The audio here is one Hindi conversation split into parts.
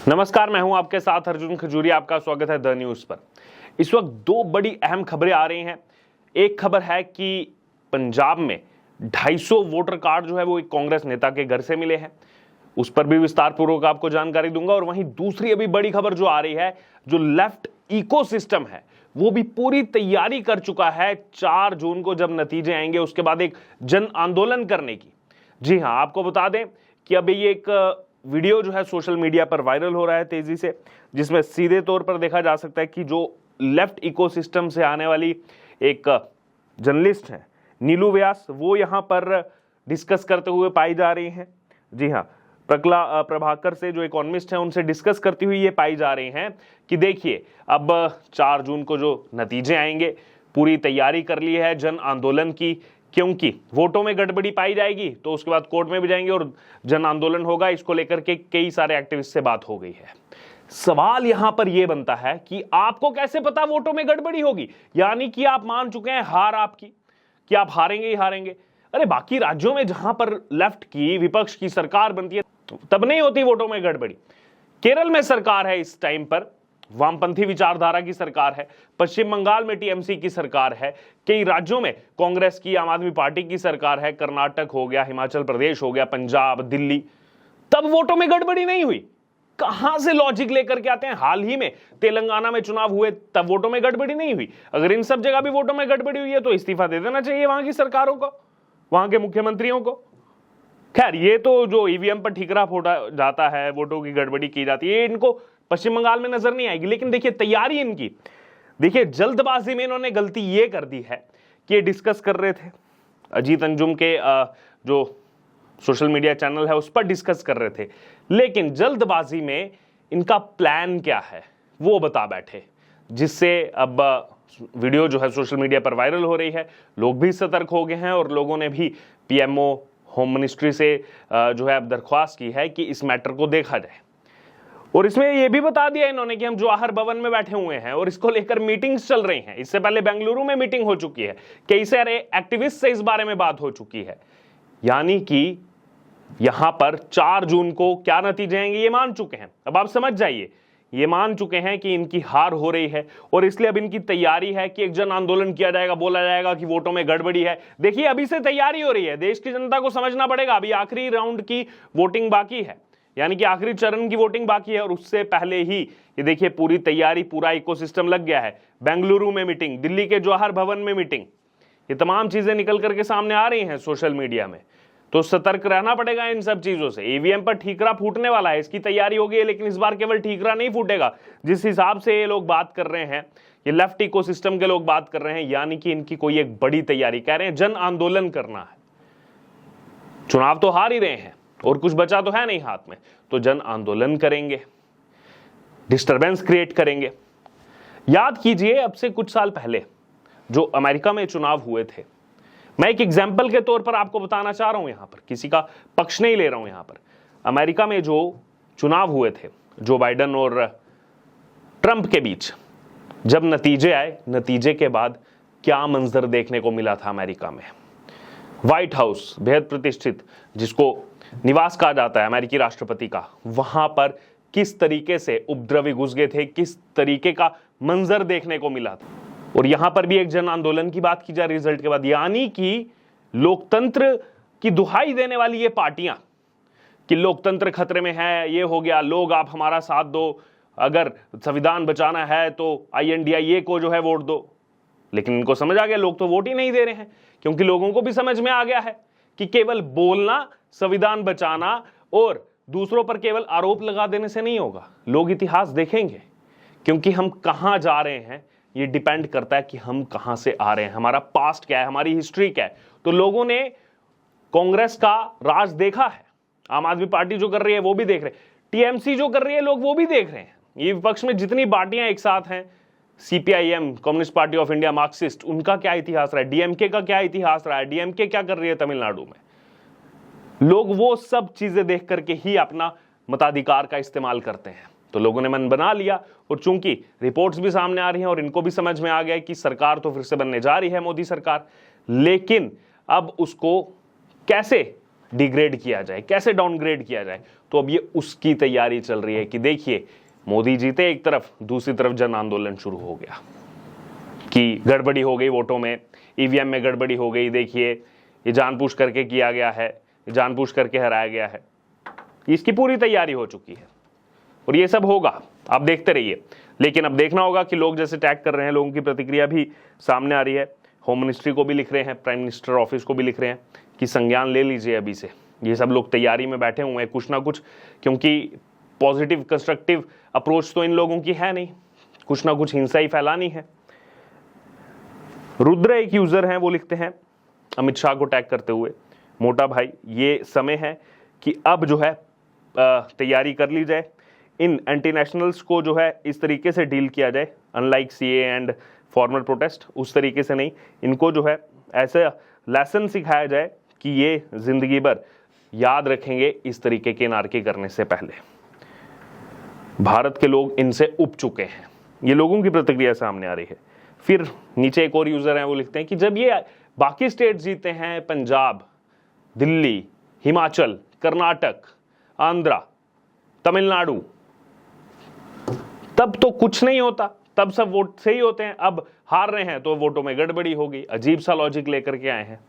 नमस्कार, मैं हूं आपके साथ अर्जुन खजूरिया। आपका स्वागत है द न्यूज पर। इस वक्त दो बड़ी अहम खबरें आ रही हैं। एक खबर है कि पंजाब में 250 वोटर कार्ड जो है वो एक कांग्रेस नेता के घर से मिले हैं, उस पर भी विस्तार पूर्वक आपको जानकारी दूंगा। और वहीं दूसरी अभी बड़ी खबर जो आ रही है, जो लेफ्ट इकोसिस्टम है वो भी पूरी तैयारी कर चुका है 4 जून को जब नतीजे आएंगे उसके बाद एक जन आंदोलन करने की। जी हां, आपको बता दें कि अभी ये एक वीडियो जो है सोशल मीडिया पर वायरल हो रहा है तेजी से, जिसमें सीधे तौर पर देखा जा सकता है कि जो लेफ्ट इकोसिस्टम से आने वाली एक जर्नलिस्ट है नीलू व्यास, वो यहां पर डिस्कस करते हुए पाई जा रही हैं। जी हां, प्रकला प्रभाकर से जो इकोनॉमिस्ट हैं उनसे डिस्कस करती हुई ये पाई जा रही हैं कि देखिए अब 4 जून को जो नतीजे आएंगे, पूरी तैयारी कर ली है जन आंदोलन की, क्योंकि वोटों में गड़बड़ी पाई जाएगी तो उसके बाद कोर्ट में भी जाएंगे और जन आंदोलन होगा। इसको लेकर के कई सारे एक्टिविस्ट से बात हो गई है। सवाल यहां पर यह बनता है कि आपको कैसे पता वोटों में गड़बड़ी होगी, यानी कि आप मान चुके हैं हार आपकी, कि आप हारेंगे ही हारेंगे। अरे बाकी राज्यों में जहां पर लेफ्ट की विपक्ष की सरकार बनती है तब नहीं होती वोटों में गड़बड़ी। केरल में सरकार है इस टाइम पर, वामपंथी विचारधारा की सरकार है। पश्चिम बंगाल में टीएमसी की सरकार है। कई राज्यों में कांग्रेस की, आम आदमी पार्टी की सरकार है। कर्नाटक हो गया, हिमाचल प्रदेश हो गया, पंजाब, दिल्ली, तब वोटों में गड़बड़ी नहीं हुई। कहां से लॉजिक लेकर के आते हैं? हाल ही में तेलंगाना में चुनाव हुए तब वोटों में गड़बड़ी नहीं हुई। अगर इन सब जगह भी वोटों में गड़बड़ी हुई है तो इस्तीफा दे देना चाहिए वहां की सरकारों को, वहां के मुख्यमंत्रियों को। खैर, ये तो जो ईवीएम पर ठीकरा फोड़ा जाता है, वोटों की गड़बड़ी की जाती है, इनको पश्चिम बंगाल में नजर नहीं आएगी। लेकिन देखिए तैयारी इनकी, देखिए जल्दबाजी में इन्होंने गलती ये कर दी है कि ये डिस्कस कर रहे थे, अजीत अंजुम के जो सोशल मीडिया चैनल है उस पर डिस्कस कर रहे थे, लेकिन जल्दबाजी में इनका प्लान क्या है वो बता बैठे, जिससे अब वीडियो जो है सोशल मीडिया पर वायरल हो रही है। लोग भी सतर्क हो गए हैं और लोगों ने भी पीएमओ, होम मिनिस्ट्री से जो है अब दरख्वास्त की है कि इस मैटर को देखा जाए। और इसमें यह भी बता दिया इन्होंने कि हम जवाहर भवन में बैठे हुए हैं और इसको लेकर मीटिंग्स चल रही हैं। इससे पहले बेंगलुरु में मीटिंग हो चुकी है, कई सारे एक्टिविस्ट से इस बारे में बात हो चुकी है। यानी कि यहां पर 4 जून को क्या नतीजे आएंगे ये मान चुके हैं। अब आप समझ जाइए, ये मान चुके हैं कि इनकी हार हो रही है और इसलिए अब इनकी तैयारी है कि एक जन आंदोलन किया जाएगा, बोला जाएगा कि वोटों में गड़बड़ी है। देखिए अभी से तैयारी हो रही है, देश की जनता को समझना पड़ेगा। अभी आखिरी राउंड की वोटिंग बाकी है, यानी कि आखिरी चरण की वोटिंग बाकी है और उससे पहले ही ये देखिए पूरी तैयारी, पूरा इकोसिस्टम लग गया है। बेंगलुरु में मीटिंग, दिल्ली के जवाहर भवन में मीटिंग, ये तमाम चीजें निकल करके सामने आ रही हैं सोशल मीडिया में। तो सतर्क रहना पड़ेगा इन सब चीजों से। ईवीएम पर ठीकरा फूटने वाला है, इसकी तैयारी हो गई है, लेकिन इस बार केवल ठीकरा नहीं फूटेगा। जिस हिसाब से ये लोग बात कर रहे हैं, ये लेफ्ट इकोसिस्टम के लोग बात कर रहे हैं, यानी कि इनकी कोई एक बड़ी तैयारी, कह रहे हैं जन आंदोलन करना है। चुनाव तो हार ही रहे हैं और कुछ बचा तो है नहीं हाथ में, तो जन आंदोलन करेंगे, डिस्टरबेंस क्रिएट करेंगे। याद कीजिए अब से कुछ साल पहले जो अमेरिका में चुनाव हुए थे, मैं एक एग्जाम्पल के तौर पर आपको बताना चाह रहा हूं, यहां पर किसी का पक्ष नहीं ले रहा हूं। यहां पर अमेरिका में जो चुनाव हुए थे जो बाइडेन और ट्रंप के बीच, जब नतीजे आए, नतीजे के बाद क्या मंजर देखने को मिला था अमेरिका में। व्हाइट हाउस, बेहद प्रतिष्ठित, जिसको निवास कहा जाता है अमेरिकी राष्ट्रपति का, वहां पर किस तरीके से उपद्रवी घुस गए थे, किस तरीके का मंजर देखने को मिला था। और यहां पर भी एक जन आंदोलन की बात की जाए रिजल्ट के बाद, यानी कि लोकतंत्र की दुहाई देने वाली ये पार्टियां कि लोकतंत्र खतरे में है, ये हो गया, लोग आप हमारा साथ दो, अगर संविधान बचाना है तो INDIA को जो है वोट दो। लेकिन इनको समझ आ गया, लोग तो वोट ही नहीं दे रहे हैं, क्योंकि लोगों को भी समझ में आ गया है कि केवल बोलना, संविधान बचाना और दूसरों पर केवल आरोप लगा देने से नहीं होगा। लोग इतिहास देखेंगे, क्योंकि हम कहां जा रहे हैं ये डिपेंड करता है कि हम कहां से आ रहे हैं, हमारा पास्ट क्या है, हमारी हिस्ट्री क्या है। तो लोगों ने कांग्रेस का राज देखा है, आम आदमी पार्टी जो कर रही है वो भी देख रहे हैं, टीएमसी जो कर रही है लोग वो भी देख रहे हैं। ये विपक्ष में जितनी पार्टियां एक साथ हैं, CPIM, communist party of India, Marxist, उनका क्या इतिहास रहा है, DMK का क्या इतिहास रहा है, DMK क्या कर रही है तमिलनाडु में, लोग वो सब चीजें देख करके ही अपना मताधिकार का इस्तेमाल करते हैं। तो लोगों ने मन बना लिया, और चूंकि रिपोर्ट्स भी सामने आ रही हैं और इनको भी समझ में आ गया कि सरकार तो फिर से बनने जा रही है मोदी सरकार, लेकिन अब उसको कैसे डिग्रेड किया जाए, कैसे डाउनग्रेड किया जाए। तो अब ये उसकी तैयारी चल रही है कि देखिए मोदी जीते एक तरफ, दूसरी तरफ जन आंदोलन शुरू हो गया कि गड़बड़ी हो गई वोटों में, ईवीएम में गड़बड़ी हो गई, देखिए ये जानबूझ करके किया गया है, जानबूझ करके हराया गया है। इसकी पूरी तैयारी हो चुकी है और ये सब होगा, आप देखते रहिए। लेकिन अब देखना होगा कि लोग जैसे टैग कर रहे हैं, लोगों की प्रतिक्रिया भी सामने आ रही है। होम मिनिस्ट्री को भी लिख रहे हैं, प्राइम मिनिस्टर ऑफिस को भी लिख रहे हैं कि संज्ञान ले लीजिए अभी से। ये सब लोग तैयारी में बैठे हुए हैं कुछ ना कुछ, क्योंकि पॉजिटिव कंस्ट्रक्टिव अप्रोच तो इन लोगों की है नहीं, कुछ ना कुछ हिंसा ही फैलानी है। रुद्र एक यूजर हैं, वो लिखते हैं अमित शाह को टैग करते हुए, मोटा भाई ये समय है कि अब जो है तैयारी कर ली जाए, इन एंटी नेशनल्स को जो है इस तरीके से डील किया जाए, unlike CA and formal protest, उस तरीके से नहीं, इनको जो है ऐसे लेसन सिखाया जाए कि ये जिंदगी भर याद रखेंगे इस तरीके के नारकी करने से पहले। भारत के लोग इनसे उब चुके हैं, ये लोगों की प्रतिक्रिया सामने आ रही है। फिर नीचे एक और यूजर हैं, वो लिखते हैं कि जब ये बाकी स्टेट जीते हैं, पंजाब, दिल्ली, हिमाचल, कर्नाटक, आंध्रा, तमिलनाडु, तब तो कुछ नहीं होता, तब सब वोट सही होते हैं, अब हार रहे हैं तो वोटों में गड़बड़ी होगी। अजीब सा लॉजिक लेकर के आए हैं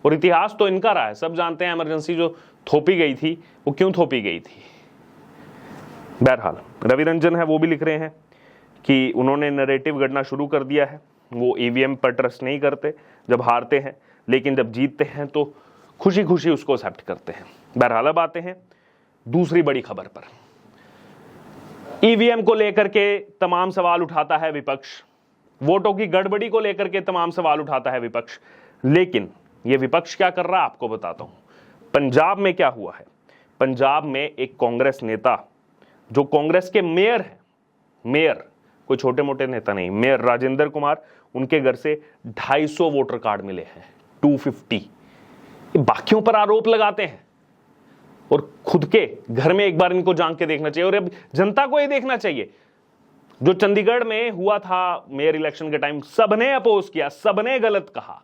और इतिहास तो इनका रहा है, सब जानते हैं इमरजेंसी जो थोपी गई थी वो क्यों थोपी गई थी। बहरहाल रवि रंजन है, वो भी लिख रहे हैं कि उन्होंने नैरेटिव गढ़ना शुरू कर दिया है, वो ईवीएम पर ट्रस्ट नहीं करते जब हारते हैं, लेकिन जब जीतते हैं तो खुशी खुशी उसको एक्सेप्ट करते हैं। बहरहाल अब आते हैं दूसरी बड़ी खबर पर। ईवीएम को लेकर के तमाम सवाल उठाता है विपक्ष, वोटों की गड़बड़ी को लेकर के तमाम सवाल उठाता है विपक्ष, लेकिन यह विपक्ष क्या कर रहा है आपको बताता हूं। पंजाब में क्या हुआ है, पंजाब में एक कांग्रेस नेता जो कांग्रेस के मेयर हैं, मेयर कोई छोटे मोटे नेता नहीं, मेयर राजेंद्र कुमार, उनके घर से 250 वोटर कार्ड मिले हैं, 250। बाकियों पर आरोप लगाते हैं और खुद के घर में एक बार इनको झांक के देखना चाहिए। और अब जनता को ये देखना चाहिए, जो चंडीगढ़ में हुआ था मेयर इलेक्शन के टाइम, सबने अपोज किया, सबने गलत कहा,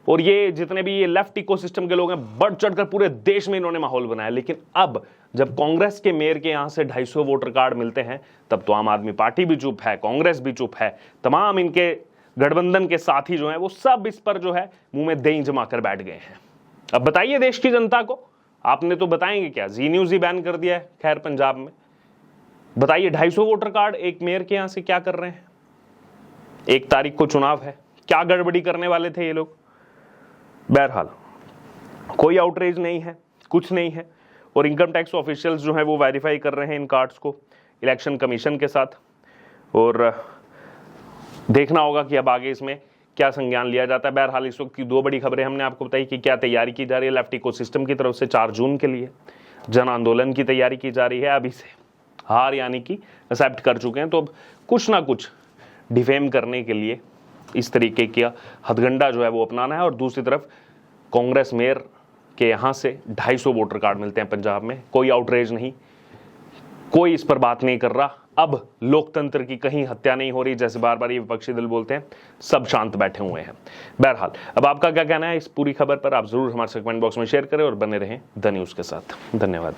और ये जितने भी ये लेफ्ट इकोसिस्टम के लोग हैं बढ़ चढ़कर पूरे देश में इन्होंने माहौल बनाया। लेकिन अब जब कांग्रेस के मेयर के यहां से 250 वोटर कार्ड मिलते हैं, तब तो आम आदमी पार्टी भी चुप है, कांग्रेस भी चुप है, तमाम इनके गठबंधन के साथी जो हैं वो सब इस पर जो है मुंह में दही जमा कर बैठ गए हैं। अब बताइए देश की जनता को, आपने तो बताएंगे क्या, जी न्यूज ही बैन कर दिया है खैर पंजाब में। बताइए 250 वोटर कार्ड एक मेयर के यहां से क्या कर रहे हैं। 1 तारीख को चुनाव है, क्या गड़बड़ी करने वाले थे ये लोग। बहरहाल कोई आउटरीच नहीं है, कुछ नहीं है, और इनकम टैक्स ऑफिशियल्स जो है वो वेरीफाई कर रहे हैं इन कार्ड्स को इलेक्शन कमीशन के साथ, और देखना होगा कि अब आगे इसमें क्या संज्ञान लिया जाता है। बहरहाल इस वक्त की 2 बड़ी खबरें हमने आपको बताई कि क्या तैयारी की जा रही है लेफ्ट इकोसिस्टम की तरफ से 4 जून के लिए, जन आंदोलन की तैयारी की जा रही है। अभी से हार यानी कि एक्सेप्ट कर चुके हैं, तो अब कुछ ना कुछ डिफेम करने के लिए इस तरीके का हथगंडा जो है वो अपनाना है। और दूसरी तरफ कांग्रेस मेयर के यहाँ से 250 वोटर कार्ड मिलते हैं पंजाब में, कोई आउटरेज नहीं, कोई इस पर बात नहीं कर रहा। अब लोकतंत्र की कहीं हत्या नहीं हो रही, जैसे बार बार ये विपक्षी दल बोलते हैं, सब शांत बैठे हुए हैं। बहरहाल अब आपका क्या कहना है इस पूरी खबर पर, आप जरूर हमारे कमेंट बॉक्स में शेयर करें और बने रहें द न्यूज़ के साथ। धन्यवाद।